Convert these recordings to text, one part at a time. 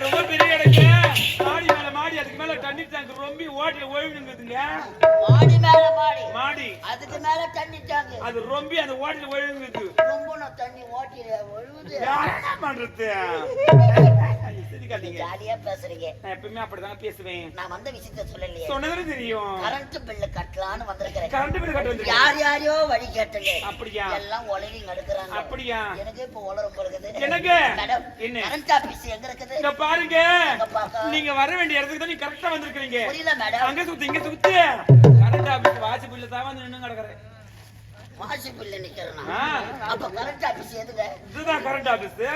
ரொம்ப பெரிய இடங்க மாடி மேல மாடி அதுக்கு மேல தண்ணி டேங்க் ரொம்ப ஓட்டி ஒழுங்குதுங்க மாடி மேல மாடி அதுக்கு மேல தண்ணி டேங்க் அது ரொம்ப அந்த ஓட்டில ஒழுங்குது ரொம்ப தண்ணி ஓட்டி ஒழுகுது என்ன பண்றது ஜாலியா பேசுறீங்க நான் எப்பவுமே அப்படிதான் பேசுவேன் நான் வந்த விஷயத்த சொல்லலையே சொன்னது தெரியும் கரண்ட் பில்லு கட்டலான்னு வந்திருக்கிறேன் கரண்ட் பில்லு கட்ட வந்து யாரையோ வழி கேட்டுங்க அப்படியா எல்லாம் உலகி நடக்குறாங்க அப்படியா எனக்கு இப்ப உலரம் போடுது எனக்கு மேடம் என்ன கரண்ட் ஆபீஸ் எங்க இருக்குது இங்க பாருங்க நீங்க வர வேண்டிய இடத்துக்கு தான் நீங்க கரெக்ட்டா வந்திருக்கீங்க புரியல மேடம் அங்க சுத்தி இங்க சுத்தி கரண்ட் ஆபீஸ் வாட்ச் பில்லு தான் வந்து நின்னு கிடக்குறேன் வாட்ச் பில்லு நிக்கிறேனா அப்ப கரண்ட் ஆபீஸ் எதுங்க இதுதான் கரண்ட் ஆபீஸ்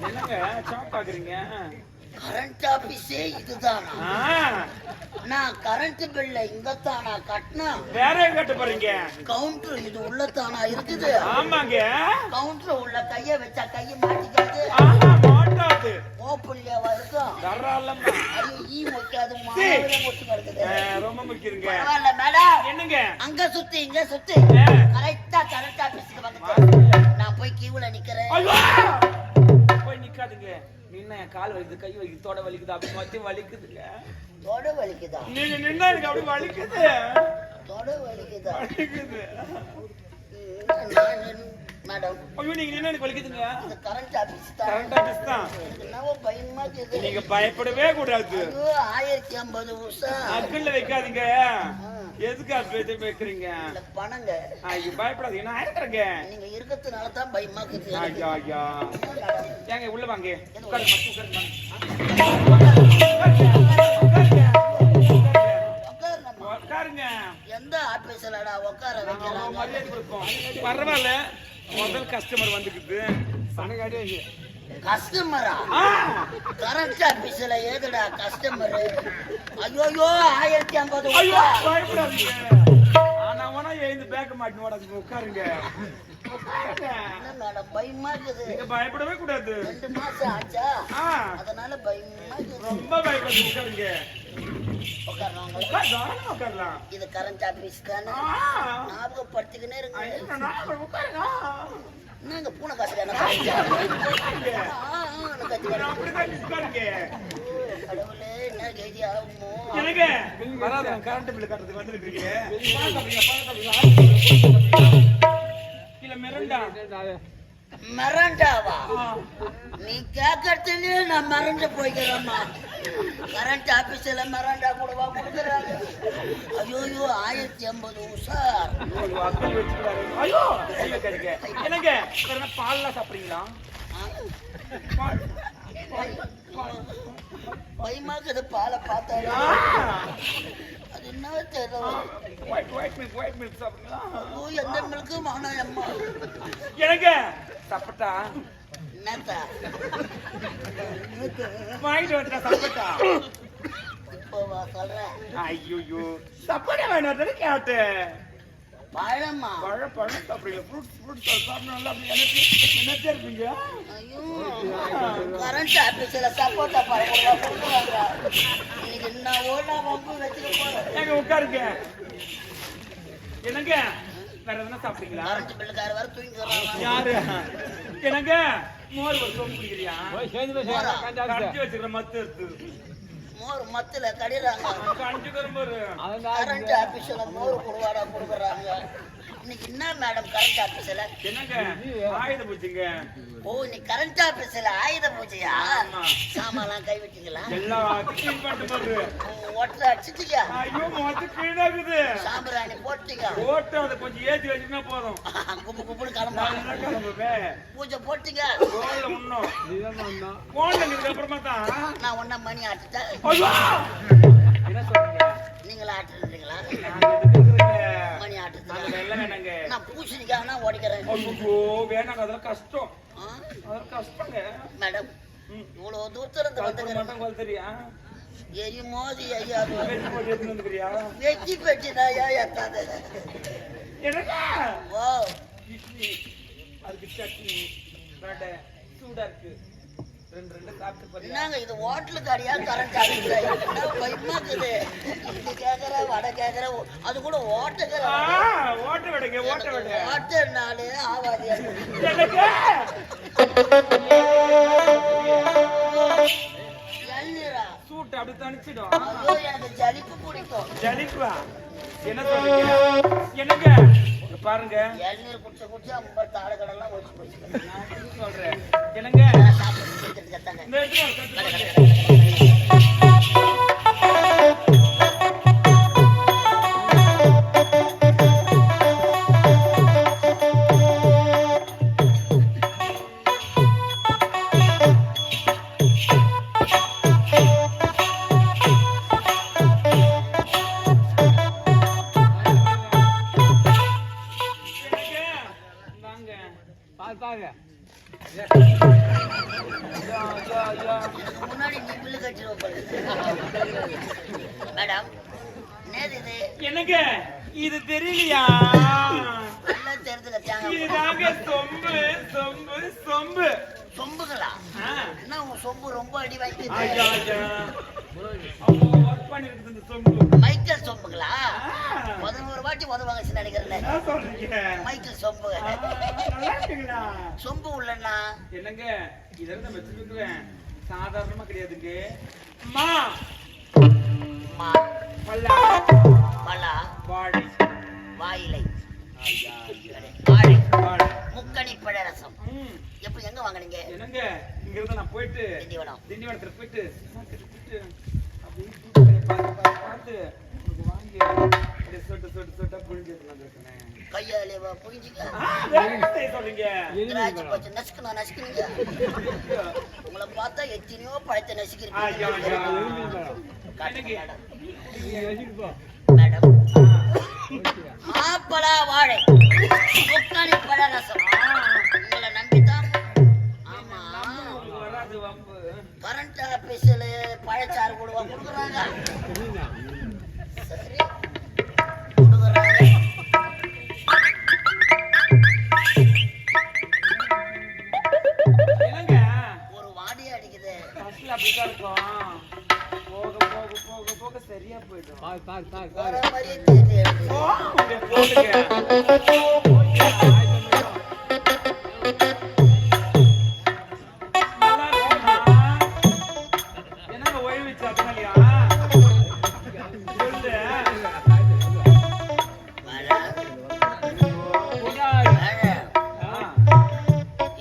என்னங்க சாப் பாக்குறீங்க கரண்ட் ஆபீஸே இதுதானா நான் கரண்ட் பில்ல இங்கத்தானா கட்டினா வேற எங்க கட்ட போறீங்க கவுண்டர் இது உள்ளதானா இருக்குது ஆமாங்க கவுண்டர் உள்ள கைய வச்சா கைய மாட்டிக்காது மாட்டாது ஓப்பன்லவா இருக்கும் தாராளமா ஐயோ ஈ முக்காது மாவுல முட்டி கிடக்குது ரொம்ப முக்கியங்க பரவாயில்ல மேடம் என்னங்க அங்க சுத்தி இங்க சுத்தி கரெக்ட்டா கரண்ட் ஆபீஸ்க்கு வந்து நான் போய் கியூல நிக்கிறேன் போய் நிக்காதீங்க நின்ன கால் வலிக்குது கை வலிக்குது தொட வலிக்குது அப்படி மத்தி வலிக்குதுங்க தொட வலிக்குதா நீங்க நின்னா எனக்கு அப்படி வலிக்குது தொட வலிக்குதா வலிக்குது மேடம் ஐயோ நீங்க நின்னா எனக்கு வலிக்குதுங்க இது கரண்ட் ஆபீஸ் தான் கரண்ட் ஆபீஸ் தான் என்னவோ பயமா இருக்குது நீங்க பயப்படவே கூடாது ஐயோ 1050 வருஷம் அக்கல்ல வைக்காதீங்க எதுக்கு அப்படி வைக்கிறீங்க பணங்க ஐயோ பயப்படாதீங்க நான் இருக்கிறேங்க நீங்க இருக்கிறதுனால தான் பயமா இருக்குது ஐயா ஐயா ஏங்க உள்ள வாங்க உட்காருங்க எந்த ஆபீஸ்லடா உட்கார வைக்கிறாங்க மரியாதை கொடுப்போம் பரவாயில்ல முதல் கஸ்டமர் வந்துக்குது சனகாடி கஸ்டமரா கரண்ட் ஆபீஸ்ல ஏதுடா கஸ்டமர் ஐயோ 1050 ஐயோ பயப்படாதீங்க ஆனா எழுந்து பேக்க மாட்டேன் ஓடாதீங்க உட்காருங்க என்ன மேடம் பயமா இருக்குது நீங்க பயப்படவே கூடாது 2 மாசம் ஆச்சா அதனால பயமா இருக்குது ரொம்ப பயப்படாதீங்க உட்காருங்க உட்காரலாம் இது கரண்ட் ஆபீஸ் தானே ஞாபகப்படுத்திக்கினே இருங்க என்னங்க பூனை காசு கடவுளே என்ன கேதி ஆகுமோ எனக்கு கரண்ட் பில் கட்டுறதுக்கு வந்துருக்கீங்க இல்ல மிரண்டாவா நீ கேட்கறதுலயே நான் மறந்து போய்க்கிறேம்மா கரண்ட் ஆபீஸ்ல மிரண்டா கூடவா கொடுக்குறாங்க ஐயோ 1050 உஷார் ஐயோ என்னங்க பால்லாம் சாப்பிடுறீங்களா பயமாக்குது பாலை பார்த்தா அது என்ன தெரியல எந்த மில்க்கு வாங்கினா அம்மா எனக்கு சப்பட்டா என்னத்தா வாங்கிட்டு வந்துட்டா சப்பட்டா இப்போ சொல்றேன் ஐயோ சப்பட்டா வேணும் கேட்டேன் பழமா பழம் சாப்பிடுங்க ஃப்ரூட் சாப்பிடணும் நல்லா என்ன இருப்பீங்க ஐயோ கரண்ட் ஆபீஸ்ல சப்போட்டா பழம் கொடுக்குறாங்க இன்னைக்கு என்ன ஓடா வம்பு வச்சுக்க போறேன் எங்க உட்காருங்க என்னங்க வேற எதுனா சாப்பிட்டீங்களா கரண்ட் பில்லுக்கார வர தூங்கிடுறாங்க யாரு என்னங்க மோர் ஒரு சோப்பு குடிக்கிறியா கஞ்சி வச்சுக்கிற மத்து எடுத்து மோர் மத்துல கடிறாங்க கஞ்சி கரும்பு கரண்ட் ஆபீஸ்ல மோர் கொடுக்குறாங்க இன்னைக்கு என்ன மேடம் கரண்ட் ஆபீஸ்ல என்னங்க ஆயுத பூச்சிங்க ஓ நீ கரண்ட் ஆபீஸ்ல ஆயுத பூஜையா சாமான்லாம் கை விட்டீங்களா எல்லாம் க்ளீன் பண்ணிட்டு போறது ஓட்டல அடிச்சிட்டீங்க ஐயோ மொத்த க்ளீன் ஆகுது சாம்பிராணி போட்டீங்க போட்டு அதை கொஞ்சம் ஏத்தி வச்சுனா போதும் குப்பு கிளம்புவே பூஜை போட்டீங்க கோல்ல முன்னோம் கோல்ல நீங்க அப்புறமா தான் நான் ஒண்ணா மணி ஆட்டுட்டேன் ஐயோ என்ன சொல்றீங்க நீங்களா ஆட்டுறீங்களா மணி ஆட்டுறீங்க எல்லாம் வேணாங்க நான் பூசணிக்கானா ஓடிக்கிறேன் ஐயோ வேணாங்க அதெல்லாம் கஷ்டம் அதெல்லாம் கஷ்டங்க மேடம் இவ்வளவு தூரத்துல இருந்து வந்துக்கிறேன் தெரியா எரி மோதி ஐயா வெஜ்ஜி பெட்டி தான் ஐயா எத்தாது என்னங்க ஓ இட்லி அதுக்கு சட்னி வடை சூடா இருக்கு ரெண்டு சாப்பிட்டு பாருங்க என்னங்க இது ஹோட்டலு கடையா கரண்ட் ஆகுது பயமா இருக்குது இது கேக்குற வடை கேக்குற அது கூட ஓட்ட வடைங்க ஓட்ட நாளே ஆவாது இளநீரா? சூட்டு அப்படி தணிச்சிடும். ஐயோ, எனக்கு ஜலிப்பு பிடிக்கும். ஜலிப்பா என்ன சொல்றீங்க? என்னங்க இங்க பாருங்க, இளநீர் குடிச்சா தாழ கடலாம் ஒழிச்சு போச்சு. நான் என்ன சொல்றேன் என்னங்க, சாப்பிட்டு கத்தாங்க. இந்த இடத்துல முன்னாடி நீ பில்லு கட்டிடுவோம் போல. மேடம், என்னது இது? என்னங்க இது தெரியலையா? நல்லா தெரிஞ்சல தேங்காய். இதுதாங்க சொம்பு சொம்பு சொம்பு. சொம்புகளா? ஆ. என்ன உங்க சொம்பு ரொம்ப அடி ஐயா, வாங்கிட்டு? ஐயா. அவங்க work பண்ணிருக்கு இந்த சொம்பு. மைக்கேல் சொம்புகளா? ஆ. 11 வாட்டி உதவாங்க நினைக்கிறேன். என்ன சொல்றீங்க? மைக்கேல் சொம்பு. நல்லா இருக்குங்களா? சொம்பு உள்ளன்னா என்னங்க இதெல்லாம் நான் வச்சிருக்கிறேன், சாதாரணமா கிடையாதுங்க. மா மா பல்லா பலா வாழை. வாயிலை ஐயா, ஐயா. வாழை வாழை. முக்கணி பழரசம். ம். எப்ப எங்க வாங்குனீங்க? என்னங்க இங்க இருந்து நான் போயிட்டு திண்டிவனம். திண்டிவனத்துல போயிட்டு அப்படியே தூக்கி பார்த்து உங்களுக்கு வாங்கி அப்படியே சொட்டு சொட்டு சொட்டா புழிஞ்சு வந்துருக்கேன். கையாலே புரிஞ்சுக்க. சொல்றீங்க திராட்சை பச்சை நசுக்குனீங்க. உங்களை பார்த்தா எத்தனையோ பழத்தை நசுக்கிறீங்க. மேடம், மாப்பழா வாழை முக்கணி பழரசம். உங்களை நம்பித்தான். ஆமா, வராது வம்பு. கரண்ட் ஆபீஸ்ல பழச்சாறு கொடுக்குறாங்க. சரி, கொடுக்குறாங்க. என்னங்க ஒரு வாடி அடிக்குது. ஃபர்ஸ்ட்ல அப்படிதான் இருக்கும், போக போக போக போக சரியா போயிடும். வர மாதிரியே தெரியுது எனக்கு. என்னங்க ஓய்வு சாப்பிடலையா? சொல்லு.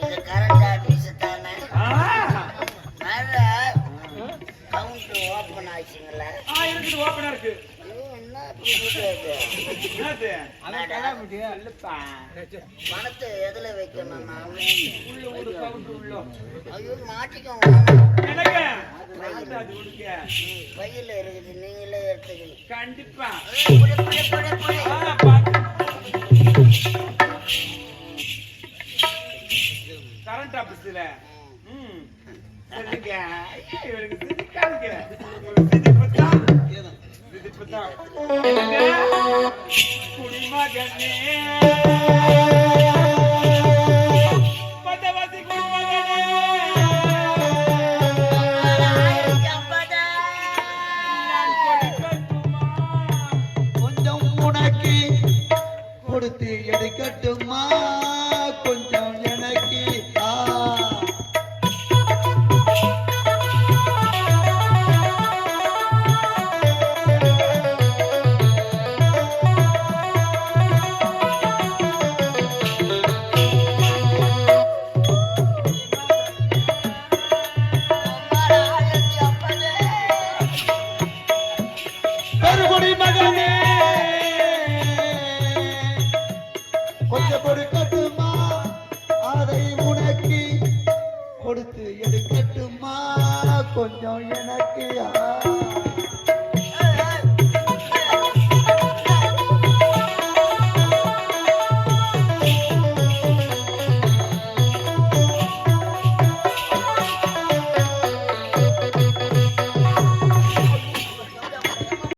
இது கரண்ட் ஆபீஸ் தானே? ஆ. மேல கவுண்டர் ஓபன் ஆயிடுச்சுங்களா? இருக்குது, ஓப்பனா இருக்கு. ஐயோ, என்ன இப்படி இருக்குது? என்னது? மேடம், இல்லப்பா. பணத்தை எதுல வைக்கணும் நான்? உள்ள ஒரு கவுண்டர் உள்ள. ஐயோ, மாட்டிக்கோங்க. என்னங்க? அது உடுக்க. வயல்ல இருக்குது, நீங்களே எடுத்துக்கணும். கண்டிப்பா. புடி, புடி, புடி, புடி. கரண்ட் ஆபீஸ்ல. சரிங்க. இவருக்கு சிரிக்காதீங்க. சிரிப்புதான். என்னங்க? குடிமகனே. பந்தவாசி குடிமகனே. நான் கொடுக்கட்டுமா? கொஞ்சம் உனக்கு கொடுத்து எடுக்கட்டுமா? கொஞ்சம் எனக்கு பெருகுடி மகனே, கொஞ்சம் கொடுக்கட்டுமா? அதை உனக்கு கொடுத்து எடுக்கட்டுமா? கொஞ்சம் எனக்கு